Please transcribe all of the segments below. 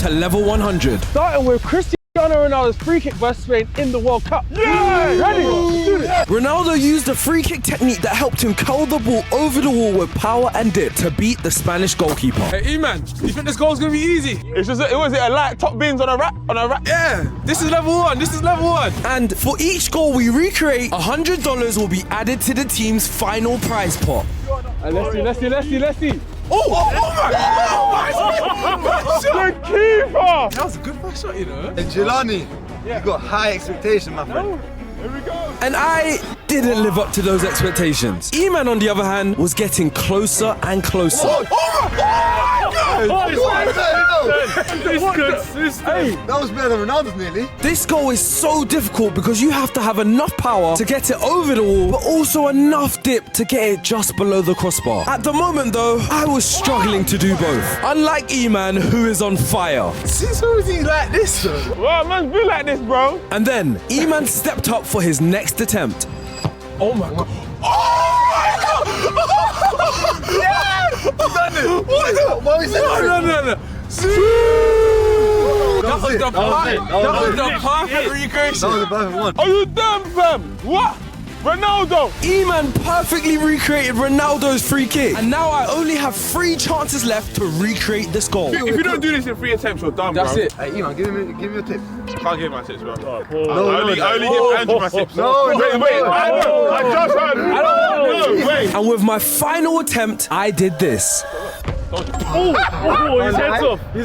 to level 100. Starting with Cristiano Ronaldo's free kick versus Spain in the World Cup. Yeah! Ready? Let's do this. Ronaldo used a free kick technique that helped him curl the ball over the wall with power and dip to beat the Spanish goalkeeper. Hey, E-man, you think this goal's gonna be easy? It's just, was it a light top bins on a rack? Yeah, this is level 1, this is level 1. And for each goal we recreate, $100 will be added to the team's final prize pot. Let's see. Oh my The keeper! That was a good first shot, you know. Hey, Jelani, you got high expectation, my friend. Here we go. And I didn't live up to those expectations. E-Man, on the other hand, was getting closer and closer. That was better than Ronaldo's nearly. This goal is so difficult because you have to have enough power to get it over the wall, but also enough dip to get it just below the crossbar. At the moment though, I was struggling to do both. Unlike E-Man, who is on fire. Since when was he like this, though? Well, man's been like this, bro. And then, E-Man stepped up for his next attempt. Oh my god. Done it. What? What is it? No. That was the perfect recreation. That was a perfect one. Are you dumb, fam? What? Ronaldo! E-Man perfectly recreated Ronaldo's free kick. And now I only have 3 chances left to recreate this goal. If you don't do this in 3 attempts, you're done, That's bro. it. Hey, Iman, give me a tip. Can't give my tips, bro. No, I only give Andrew my tips. No, Wait, I just heard. I don't know. Wait. And with my final attempt, I did this. His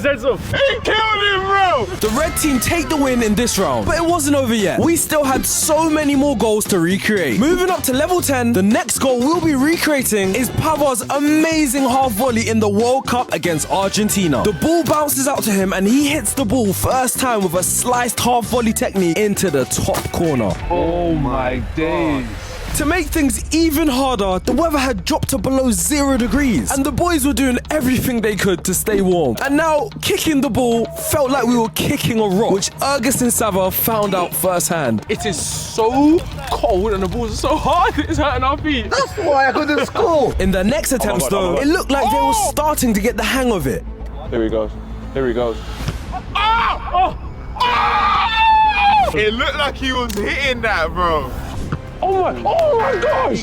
head's off. He killed him, bro. The red team take the win in this round, but it wasn't over yet. We still had so many more goals to recreate. Moving up to level 10, the next goal we'll be recreating is Pavard's amazing half volley in the World Cup against Argentina. The ball bounces out to him and he hits the ball first time with a sliced half volley technique into the top corner. Oh my days. To make things even harder, the weather had dropped to below 0 degrees and the boys were doing everything they could to stay warm. And now, kicking the ball felt like we were kicking a rock, which Ergis Sava found out firsthand. It is so cold and the balls are so hard, it's hurting our feet. That's why I couldn't score. In their next attempts though, it looked like they were starting to get the hang of it. Here he goes. It looked like he was hitting that, bro. Oh my gosh!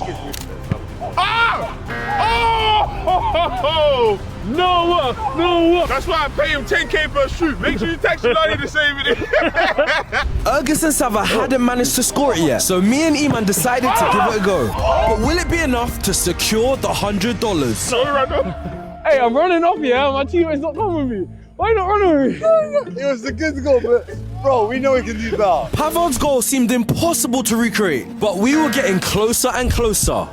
No! That's why I pay him 10K per shoot. Make sure you text Jelani to save it. Ergis Sava hadn't managed to score it yet, so me and Iman decided to give it a go. But will it be enough to secure the $100? Hey, I'm running off, yeah? My teammate's not coming with me. Why you not running with me? It was a good goal, but bro, we know we can do better. Pavard's goal seemed impossible to recreate, but we were getting closer and closer.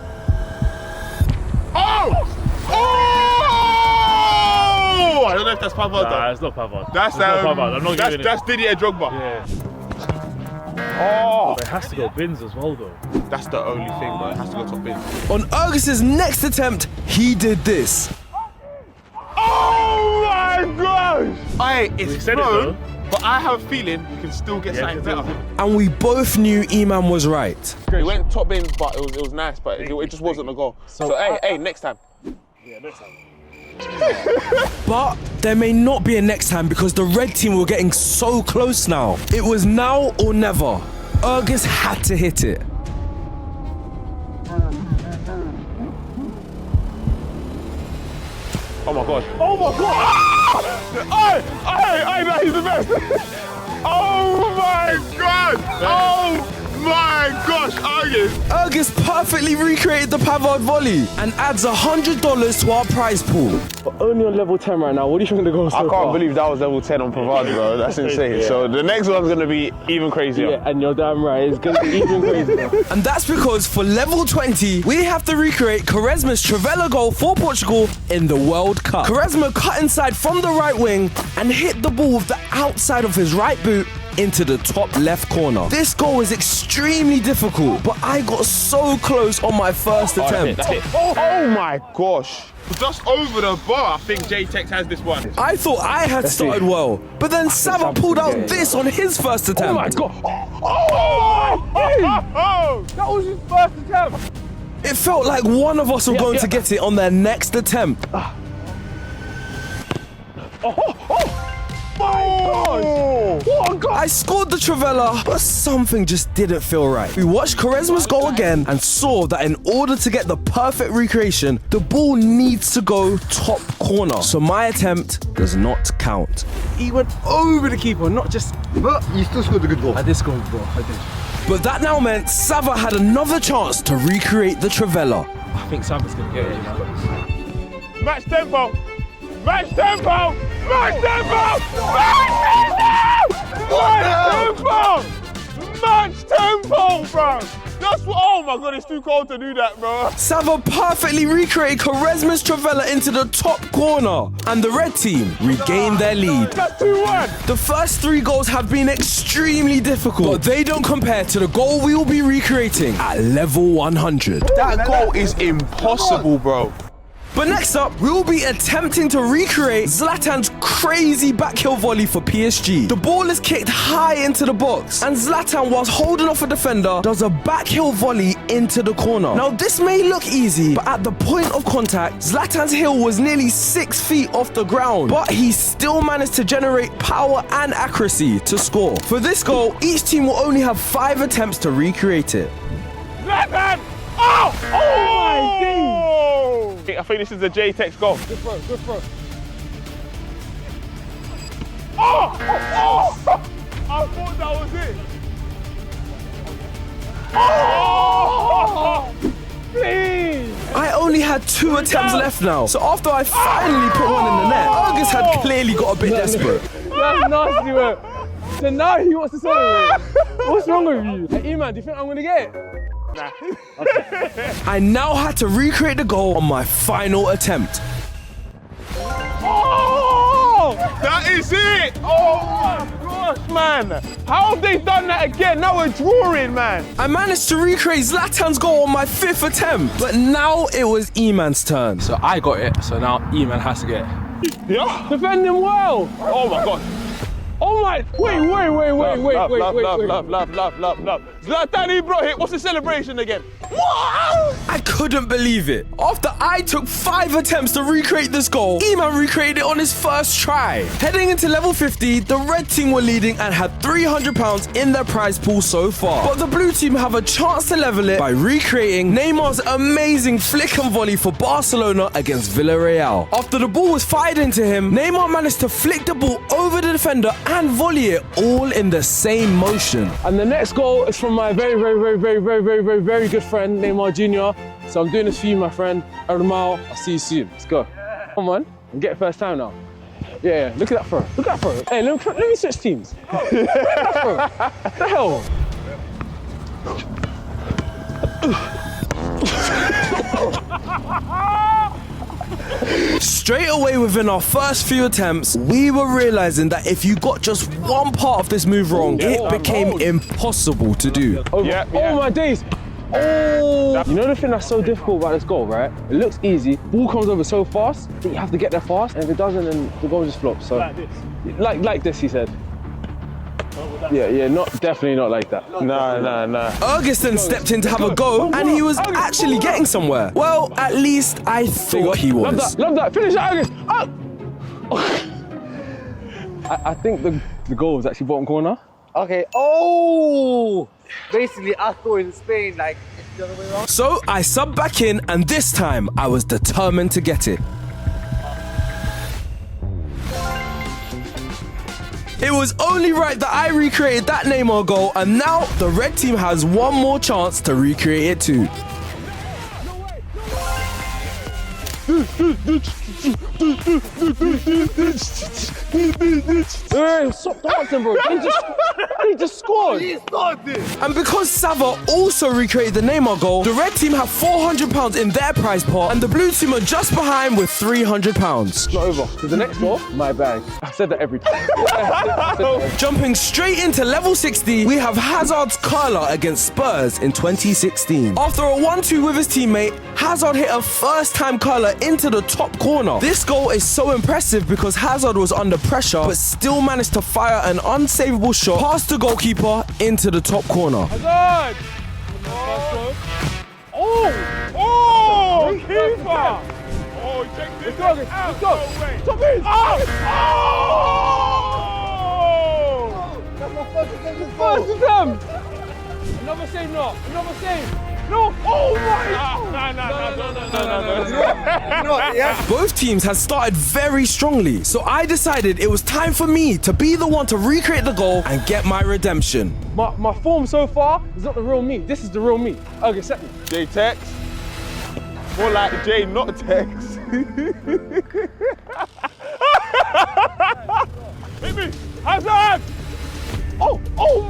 I don't know if that's Pavard. Nah, it's not Pavard. That's not Pavard. I'm not giving that's Didier Drogba. Yeah. Oh, But it has to go bins as well, though. that's the only thing, bro. It has to go top bins. On Ergis's next attempt, he did this. Oh my gosh! It's said it, thrown, though. but I have a feeling we can still get something better. And we both knew Iman was right. It went top bins, but it was nice, but it just wasn't a goal. So hey, next time. Yeah, next time. But there may not be a next time because the red team were getting so close now. It was now or never. Ergis had to hit it. Oh my god! Hey, no, he's the best! Oh my god! Oh my gosh, Argus! Ergis perfectly recreated the Pavard volley and adds $100 to our prize pool. But only on level 10 right now. What do you think the goal so I far? can't believe that was level 10 on Pavard, bro. That's insane. So the next one's going to be even crazier. Yeah, and you're damn right. It's going to be even crazier. And that's because for level 20, we have to recreate Quaresma's Trivela goal for Portugal in the World Cup. Quaresma cut inside from the right wing and hit the ball with the outside of his right boot into the top left corner. This goal is extremely difficult, but I got so close on my first attempt. That's it. Oh my gosh! Just over the bar, I think J-Tex has this one. I thought I had started well, but then Sava pulled out this on his first attempt. Oh my god! That was his first attempt! It felt like one of us were going to get it on their next attempt. Oh Oh, God. I scored the Trivela, but something just didn't feel right. We watched Quaresma's goal again and saw that in order to get the perfect recreation, the ball needs to go top corner. So my attempt does not count. He went over the keeper, not just... But you still scored a good goal. I did score, bro. I did. But that now meant Sava had another chance to recreate the Trivela. I think Sava's going to get it, you know. Match tempo! Match tempo! Match tempo! Match tempo! Match tempo, bro! That's what, oh my God, it's too cold to do that, bro. Sava perfectly recreated Quaresma's Trivela into the top corner, and the red team regained their lead. That's 2-1. The first 3 goals have been extremely difficult, but they don't compare to the goal we will be recreating at level 100. That goal is impossible, bro. But next up, we will be attempting to recreate Zlatan's crazy backheel volley for PSG. The ball is kicked high into the box, and Zlatan, whilst holding off a defender, does a backheel volley into the corner. Now, this may look easy, but at the point of contact, Zlatan's heel was nearly 6 feet off the ground, but he still managed to generate power and accuracy to score. For this goal, each team will only have 5 attempts to recreate it. Zlatan! Oh! Oh my days! I think this is the J-Tex goal. Good throw, good throw. Oh! Oh! I thought that was it. Oh! Please! I only had 2 attempts left now, so after I finally put one in the net, Argus had clearly got a bit desperate. That's nasty, man. So now he wants to celebrate. What's wrong with you? Hey, E-man, do you think I'm going to get it? Nah. I now had to recreate the goal on my final attempt. Oh! That is it! Oh my gosh, man! How have they done that again? Now we're drawing, man! I managed to recreate Zlatan's goal on my 5th attempt, but now it was E-man's turn. So I got it, so now E-man has to get it. Yeah? Defend him well! Oh my God! Oh my, wait. Love. Zlatan Ibrahimovic, what's the celebration again? Wow! I couldn't believe it. After I took 5 attempts to recreate this goal, E-man recreated it on his first try. Heading into level 50, the red team were leading and had £300 in their prize pool so far. But the blue team have a chance to level it by recreating Neymar's amazing flick and volley for Barcelona against Villarreal. After the ball was fired into him, Neymar managed to flick the ball over the defender and volley it all in the same motion. And the next goal is from my very good friend, Neymar Jr. So I'm doing this for you, my friend. Ermal, I'll see you soon. Let's go. Come on, and get it first time now. Yeah, look at that throw. Look at that throw. Hey, let me switch teams. Look at that throw. What the hell? Straight away within our first few attempts, we were realizing that if you got just one part of this move wrong, it became impossible to do. Yeah. Oh my days. Oh! You know the thing that's so difficult about this goal, right? It looks easy, ball comes over so fast that you have to get there fast, and if it doesn't, then the goal just flops. So Like this. like this, he said. Yeah, definitely not like that. Nah. Ergus then stepped in to have a go, and he was actually getting somewhere. Well, at least I thought he was. Love that. Finish it, August. Oh! I think the goal was actually bottom corner. Okay. Oh! Basically, I thought in Spain, like, it's the other way around. So I subbed back in, and this time I was determined to get it. It was only right that I recreated that Neymar goal, and now the red team has one more chance to recreate it too. Hey, stop dancing, bro. He just scored. He started it. And because Sava also recreated the Neymar goal, the red team have £400 in their prize pot, and the blue team are just behind with £300. It's not over. Because the next goal, my bag. I said that every time. Jumping straight into level 60, we have Hazard's curler against Spurs in 2016. After a 1-2 with his teammate, Hazard hit a first-time curler into the top corner. This goal is so impressive because Hazard was under pressure but still managed to fire an unsavable shot past the goalkeeper into the top corner. Hazard! Oh, keeper! Oh, check this out. Let's go. No way. Stop it. Oh! Another save, no. Another save. No. Oh my. Yeah. Both teams had started very strongly, so I decided it was time for me to be the one to recreate the goal and get my redemption. My form so far is not the real me. This is the real me. Okay, set me. J Tex. More like J, not Tex. Baby, Hazard! Oh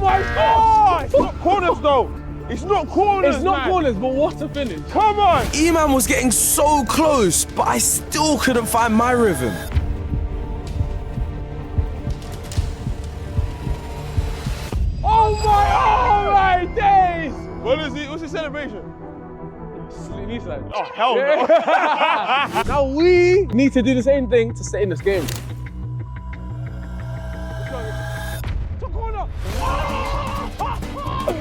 my God! It's not corners though. It's not corners. It's not man. corners, but what a finish. Come on! E-Man was getting so close, but I still couldn't find my rhythm. Oh my days! What is it? What's the celebration? He's like, Oh hell no! now we need to do the same thing to stay in this game.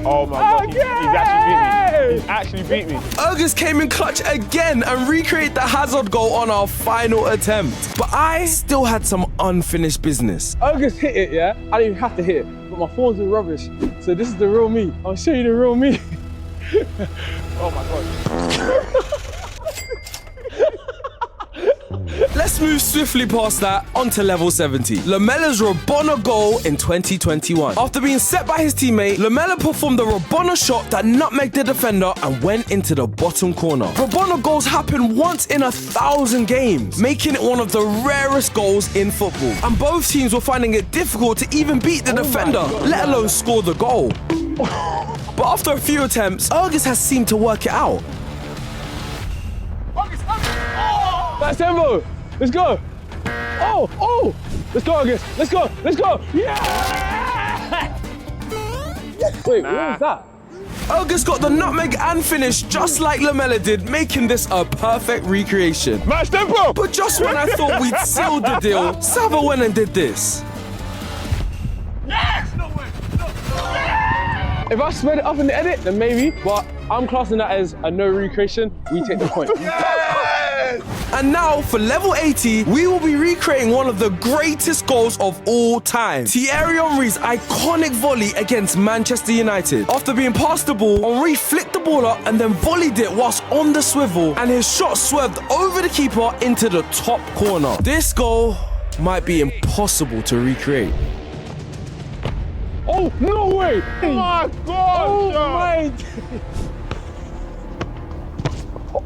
Oh my God! He's actually beat me. Urgus came in clutch again and recreated the Hazard goal on our final attempt. But I still had some unfinished business. Urgus hit it, yeah? I didn't even have to hit it, but my form's been rubbish. So this is the real me. I'll show you the real me. Oh my God! Let's move swiftly past that onto level 70. Lamella's Rabona goal in 2021. After being set by his teammate, Lamella performed the Rabona shot that nutmegged the defender and went into the bottom corner. Rabona goals happen once in 1,000 games, making it one of the rarest goals in football. And both teams were finding it difficult to even beat the defender, let alone score the goal. But after a few attempts, Urgus has seemed to work it out. That's tempo. Let's go. Oh. Let's go, Urgus. Let's go. Let's go. Yeah. Wait, what was that? Urgus got the nutmeg and finish just like Lamella did, making this a perfect recreation. Match tempo! But just when I thought we'd sealed the deal, Sava went and did this. If I sped it up in the edit, then maybe, but I'm classing that as a no recreation. We take the point. And now for level 80, we will be recreating one of the greatest goals of all time. Thierry Henry's iconic volley against Manchester United. After being passed the ball, Henry flicked the ball up and then volleyed it whilst on the swivel, and his shot swerved over the keeper into the top corner. This goal might be impossible to recreate. Oh, no way! Oh my God! Oh my!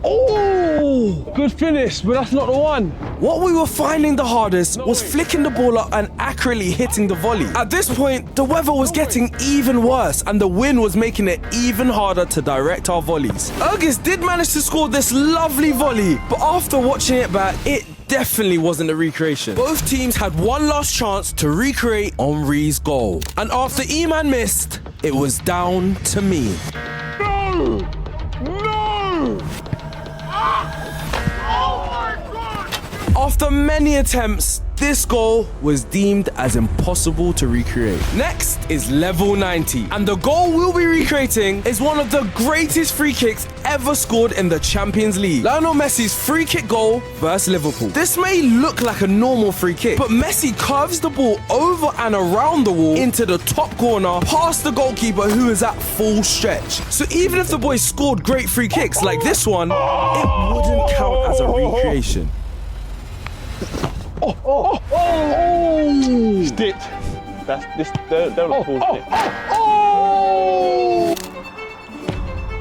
Oh! Good finish, but that's not the one. What we were finding the hardest was flicking the ball up and accurately hitting the volley. At this point, the weather was getting even worse and the wind was making it even harder to direct our volleys. Urgus did manage to score this lovely volley, but after watching it back, it definitely wasn't a recreation. Both teams had one last chance to recreate Henry's goal. And after E-Man missed, it was down to me. No! No! Oh my God! After many attempts, this goal was deemed as impossible to recreate. Next is level 90, and the goal we'll be recreating is one of the greatest free kicks ever scored in the Champions League. Lionel Messi's free kick goal versus Liverpool. This may look like a normal free kick, but Messi curves the ball over and around the wall into the top corner, past the goalkeeper who is at full stretch. So even if the boys scored great free kicks like this one, it wouldn't count as a recreation. Stick. That's this. Don't stick. Oh!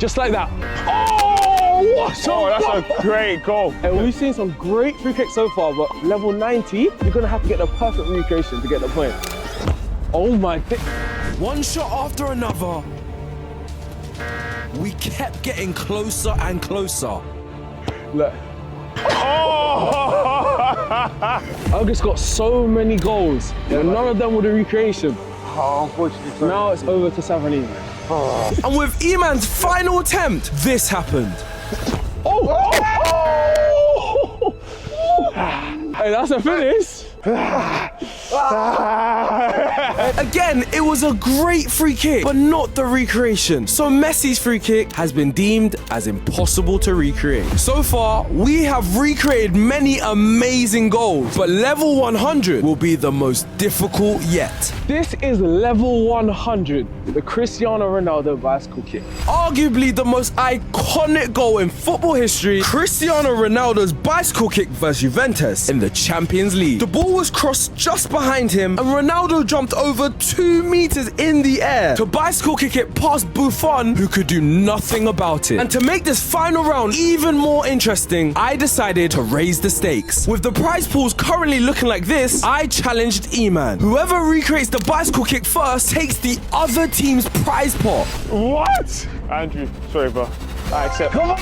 Just like that. Oh, what That's a great goal. And we've seen some great free kicks so far, but level 90, you're gonna have to get the perfect recreation to get the point. Oh my dick. One shot after another, we kept getting closer and closer. Look. Urgus got so many goals, but none of them were the recreation. Oh, unfortunately. Now it's over to Savani. And with E-Man's final attempt, this happened. Hey, that's a finish. Again, it was a great free kick, but not the recreation. So Messi's free kick has been deemed as impossible to recreate. So far, we have recreated many amazing goals, but level 100 will be the most difficult yet. This is level 100. the Cristiano Ronaldo bicycle kick. Arguably the most iconic goal in football history, Cristiano Ronaldo's bicycle kick versus Juventus in the Champions League. The ball was crossed just behind him and Ronaldo jumped over 2 meters in the air to bicycle kick it past Buffon, who could do nothing about it. And to make this final round even more interesting, I decided to raise the stakes. With the prize pools currently looking like this, I challenged E-Man. Whoever recreates the bicycle kick first takes the other team's prize pot. What? Andrew, sorry, bro. I accept. Come on,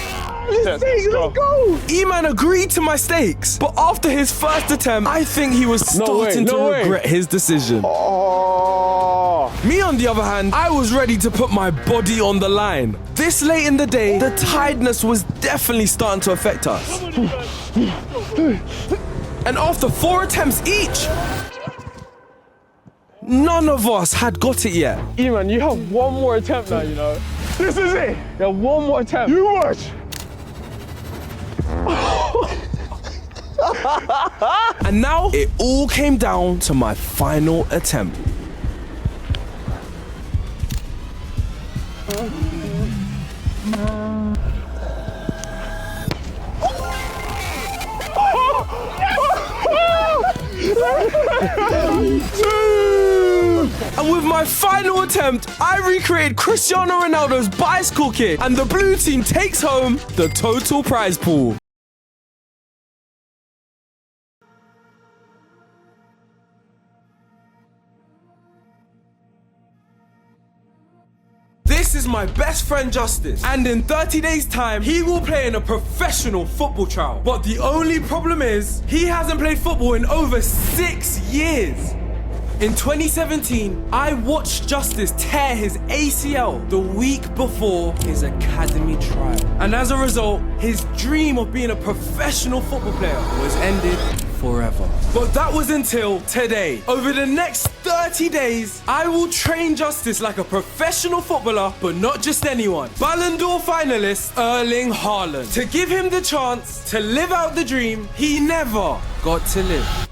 let's go. E-Man agreed to my stakes, but after his first attempt, I think he was starting to regret his decision. Oh. Me, on the other hand, I was ready to put my body on the line. This late in the day, the tiredness was definitely starting to affect us. And after 4 attempts each, none of us had got it yet. E-Man, you have one more attempt now, you know. This is it. You have one more attempt. You watch. And now it all came down to my final attempt. And with my final attempt, I recreated Cristiano Ronaldo's bicycle kick, and the blue team takes home the total prize pool. This is my best friend Justice, and in 30 days time, he will play in a professional football trial. But the only problem is, he hasn't played football in over 6 years. In 2017, I watched Justice tear his ACL the week before his academy trial. And as a result, his dream of being a professional football player was ended forever. But that was until today. Over the next 30 days, I will train Justice like a professional footballer, but not just anyone. Ballon d'Or finalist Erling Haaland. To give him the chance to live out the dream he never got to live.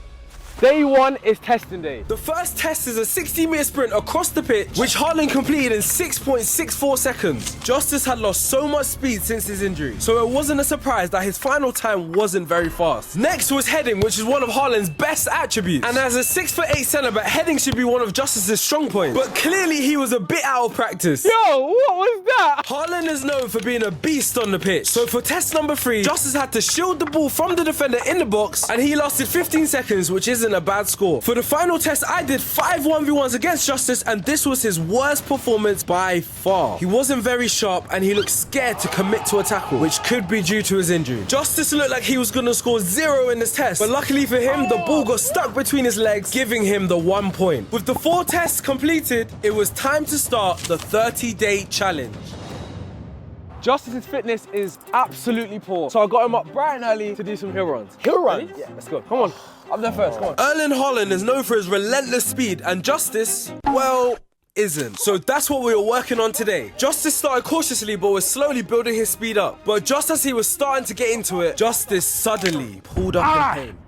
Day 1 is testing day. The first test is a 60-meter sprint across the pitch, which Haaland completed in 6.64 seconds. Justice had lost so much speed since his injury, so it wasn't a surprise that his final time wasn't very fast. Next was heading, which is one of Haaland's best attributes. And as a 6'8" centre-back, heading should be one of Justice's strong points. But clearly he was a bit out of practice. Yo, what was that? Haaland is known for being a beast on the pitch. So for test number 3, Justice had to shield the ball from the defender in the box, and he lasted 15 seconds, which isn't a bad score. For the final test, I did 5 1v1s against Justice, and this was his worst performance by far. He wasn't very sharp, and he looked scared to commit to a tackle, which could be due to his injury. Justice looked like he was gonna score 0 in this test, but luckily for him, the ball got stuck between his legs, giving him the 1 point. With the 4 tests completed, it was time to start the 30-day challenge. Justice's fitness is absolutely poor, so I got him up bright and early to do some hill runs. Hill runs? Yeah, let's go. Come on. Up there first, come on. Erling Haaland is known for his relentless speed, and Justice, well, isn't. So that's what we were working on today. Justice started cautiously, but was slowly building his speed up. But just as he was starting to get into it, Justice suddenly pulled up in pain.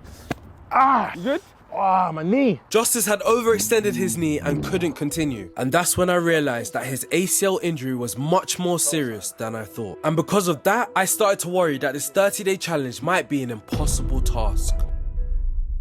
You good? Ah, my knee. Justice had overextended his knee and couldn't continue. And that's when I realized that his ACL injury was much more serious than I thought. And because of that, I started to worry that this 30-day challenge might be an impossible task.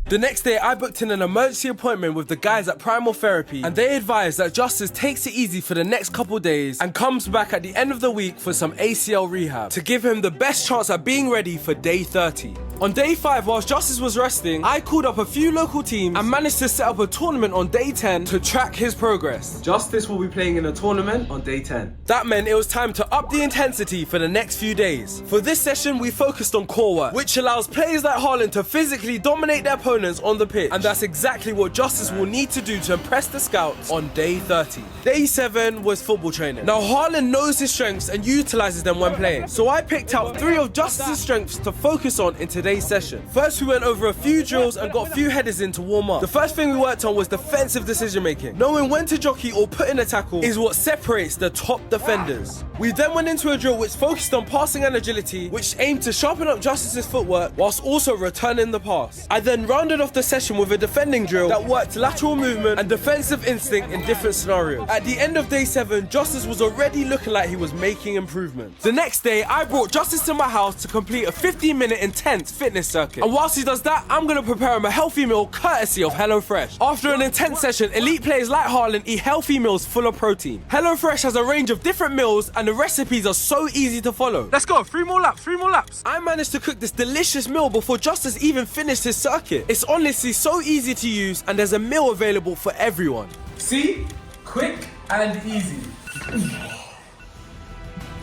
The next day, I booked in an emergency appointment with the guys at Primal Therapy, and they advised that Justice takes it easy for the next couple days and comes back at the end of the week for some ACL rehab to give him the best chance at being ready for day 30. On day 5, whilst Justice was resting, I called up a few local teams and managed to set up a tournament on day 10 to track his progress. Justice will be playing in a tournament on day 10. That meant it was time to up the intensity for the next few days. For this session, we focused on core work, which allows players like Haaland to physically dominate their opponents on the pitch, and that's exactly what Justice will need to do to impress the scouts on day 30. Day 7 was football training. Now Haaland knows his strengths and utilizes them when playing, so I picked out 3 of Justice's strengths to focus on in today's session. First, we went over a few drills and got a few headers in to warm up. The first thing we worked on was defensive decision making. Knowing when to jockey or put in a tackle is what separates the top defenders. We then went into a drill which focused on passing and agility, which aimed to sharpen up Justice's footwork whilst also returning the pass. I then rounded rounded off the session with a defending drill that worked lateral movement and defensive instinct in different scenarios. At the end of day 7, Justice was already looking like he was making improvements. The next day, I brought Justice to my house to complete a 15-minute intense fitness circuit. And whilst he does that, I'm gonna prepare him a healthy meal courtesy of HelloFresh. After an intense session, elite players like Haaland eat healthy meals full of protein. HelloFresh has a range of different meals and the recipes are so easy to follow. Let's go, 3 more laps, 3 more laps. I managed to cook this delicious meal before Justice even finished his circuit. It's honestly so easy to use and there's a meal available for everyone. See? Quick and easy.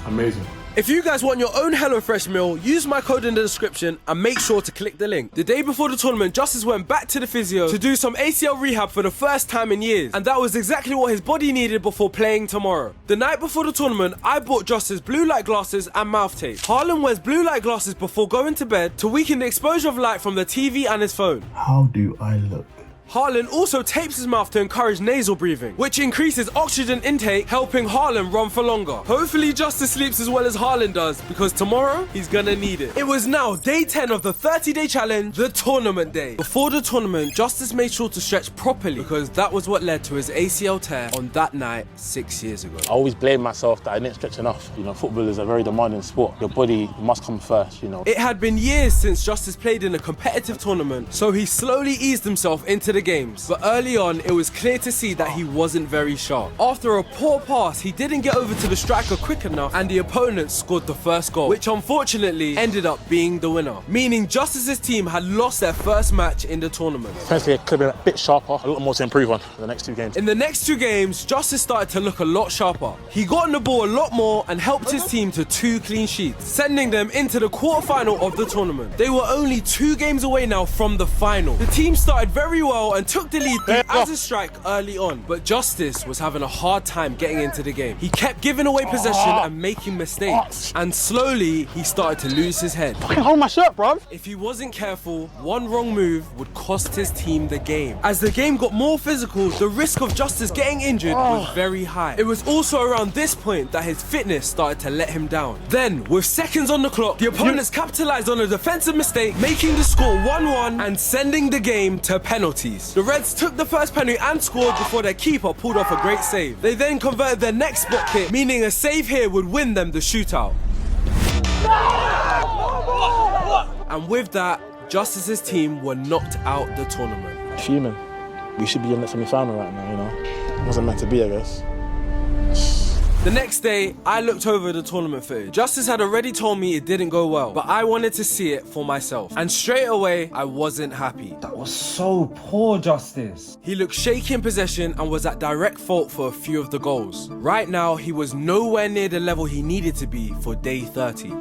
Amazing. If you guys want your own HelloFresh meal, use my code in the description and make sure to click the link. The day before the tournament, Justice went back to the physio to do some ACL rehab for the first time in years. And that was exactly what his body needed before playing tomorrow. The night before the tournament, I bought Justice blue light glasses and mouth tape. Haaland wears blue light glasses before going to bed to weaken the exposure of light from the TV and his phone. How do I look? Haaland also tapes his mouth to encourage nasal breathing, which increases oxygen intake, helping Haaland run for longer. Hopefully Justice sleeps as well as Haaland does, because tomorrow, he's gonna need it. It was now day 10 of the 30-day challenge, the tournament day. Before the tournament, Justice made sure to stretch properly, because that was what led to his ACL tear on that night 6 years ago. I always blame myself that I didn't stretch enough. You know, football is a very demanding sport. Your body must come first, you know. It had been years since Justice played in a competitive tournament, so he slowly eased himself into the games. But early on, it was clear to see that he wasn't very sharp. After a poor pass, he didn't get over to the striker quick enough and the opponent scored the first goal, which unfortunately ended up being the winner, meaning Justice's team had lost their first match in the tournament. Defensively, it could have been a bit sharper, a lot more to improve on in the next 2 games. In the next 2 games, Justice started to look a lot sharper. He got on the ball a lot more and helped his team to 2 clean sheets, sending them into the quarterfinal of the tournament. They were only 2 games away now from the final. The team started very well and took the lead through as a strike early on, but Justice was having a hard time getting into the game. He kept giving away possession and making mistakes, and slowly he started to lose his head. Fucking hold my shirt, bruv. If he wasn't careful, one wrong move would cost his team the game. As the game got more physical, the risk of Justice getting injured was very high. It was also around this point that his fitness started to let him down. Then, with seconds on the clock, the opponents capitalized on a defensive mistake, making the score 1-1 and sending the game to penalties. The Reds took the first penalty and scored before their keeper pulled off a great save. They then converted their next spot kick, meaning a save here would win them the shootout. And with that, Justice's team were knocked out the tournament. Fuming. We should be in the semi-final right now, you know. It wasn't meant to be, I guess. The next day, I looked over the tournament footage. Justice had already told me it didn't go well, but I wanted to see it for myself. And straight away, I wasn't happy. That was so poor, Justice. He looked shaky in possession and was at direct fault for a few of the goals. Right now, he was nowhere near the level he needed to be for day 30.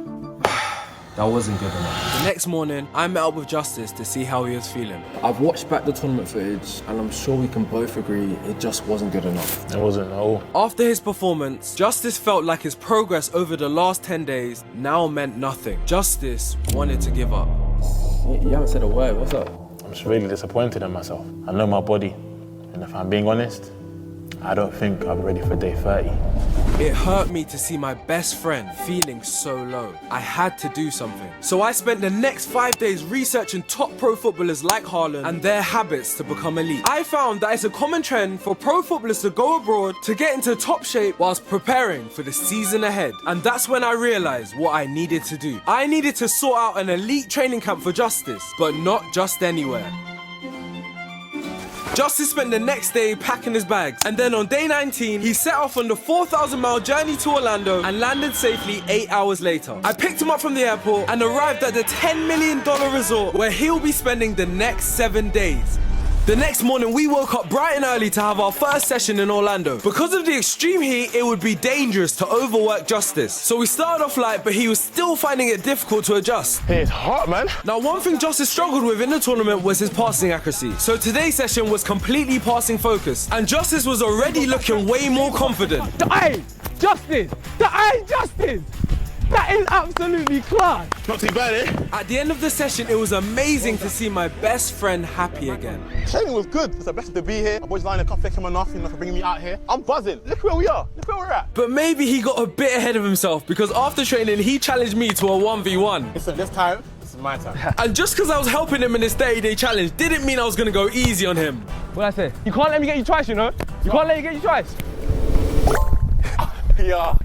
That wasn't good enough. The next morning, I met up with Justice to see how he was feeling. I've watched back the tournament footage and I'm sure we can both agree it just wasn't good enough. It wasn't at all. After his performance, Justice felt like his progress over the last 10 days now meant nothing. Justice wanted to give up. You haven't said a word, what's up? I'm just really disappointed in myself. I know my body, and if I'm being honest, I don't think I'm ready for day 30. It hurt me to see my best friend feeling so low. I had to do something. So I spent the next 5 days researching top pro footballers like Haaland and their habits to become elite. I found that it's a common trend for pro footballers to go abroad to get into top shape whilst preparing for the season ahead. And that's when I realized what I needed to do. I needed to sort out an elite training camp for Justice, but not just anywhere. Justice spent the next day packing his bags, and then on day 19, he set off on the 4,000-mile journey to Orlando and landed safely 8 hours later. I picked him up from the airport and arrived at the $10 million resort where he'll be spending the next 7 days. The next morning, we woke up bright and early to have our first session in Orlando. Because of the extreme heat, it would be dangerous to overwork Justice. So we started off light, but he was still finding it difficult to adjust. It's hot, man. Now, one thing Justice struggled with in the tournament was his passing accuracy. So today's session was completely passing focused, and Justice was already looking way more confident. Hey, Justice! Hey, Justice! That is absolutely class! Not too bad, eh? At the end of the session, it was amazing to see my best friend happy again. Training was good. It's a blessing to be here. My boys Lion can't thank him enough, for bringing me out here. I'm buzzing. Look where we are. Look where we're at. But maybe he got a bit ahead of himself because after training, he challenged me to a 1v1. Listen, this time, my time. And just because I was helping him in this 30-day challenge didn't mean I was gonna go easy on him. What I say? You can't let me get you twice, you know? You can't let me get you twice. Yeah.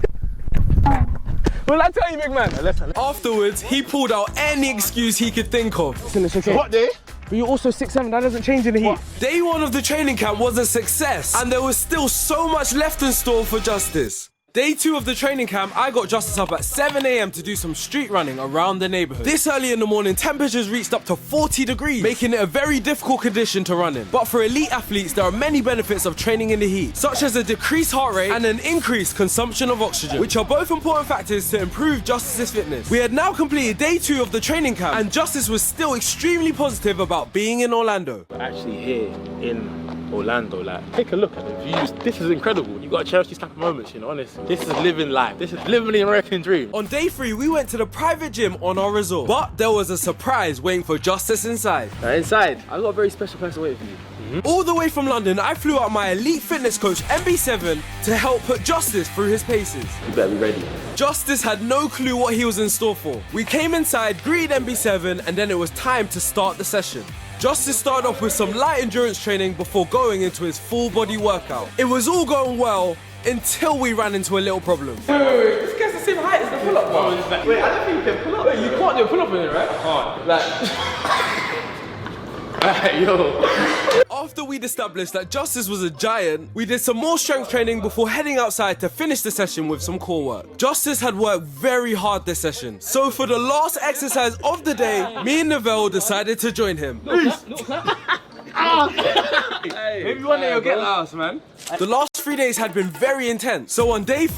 What did I tell you, big man? Listen. Afterwards, he pulled out any excuse he could think of. Listen, it's okay. What day? But you're also 6'7", that doesn't change in the heat. Day one of the training camp was a success, and there was still so much left in store for Justice. Day 2 of the training camp, I got Justice up at 7 AM to do some street running around the neighborhood. This early in the morning, temperatures reached up to 40 degrees, making it a very difficult condition to run in. But for elite athletes, there are many benefits of training in the heat, such as a decreased heart rate and an increased consumption of oxygen, which are both important factors to improve Justice's fitness. We had now completed day 2 of the training camp, and Justice was still extremely positive about being in Orlando. Actually here in Orlando, like, take a look at the views. This is incredible. You gotta cherish these type of moments, you know, honestly. This is living life. This is living the American dream. On day 3, we went to the private gym on our resort, but there was a surprise waiting for Justice inside. Now inside, I've got a very special person waiting for you. All the way from London, I flew out my elite fitness coach, MB7, to help put Justice through his paces. You better be ready. Justice had no clue what he was in store for. We came inside, greeted MB7, and then it was time to start the session. Justice started off with some light endurance training before going into his full body workout. It was all going well until we ran into a little problem. Wait, this guy's the same height as the pull-up bar. Wait, I don't think you can pull up. Wait, you can't do a pull-up in it, right? I can't. Yo. After we'd established that Justice was a giant, we did some more strength training before heading outside to finish the session with some core work. Justice had worked very hard this session, so for the last exercise of the day, me and Neville decided to join him. Maybe one day you'll get last, man. The last 3 days had been very intense, so on day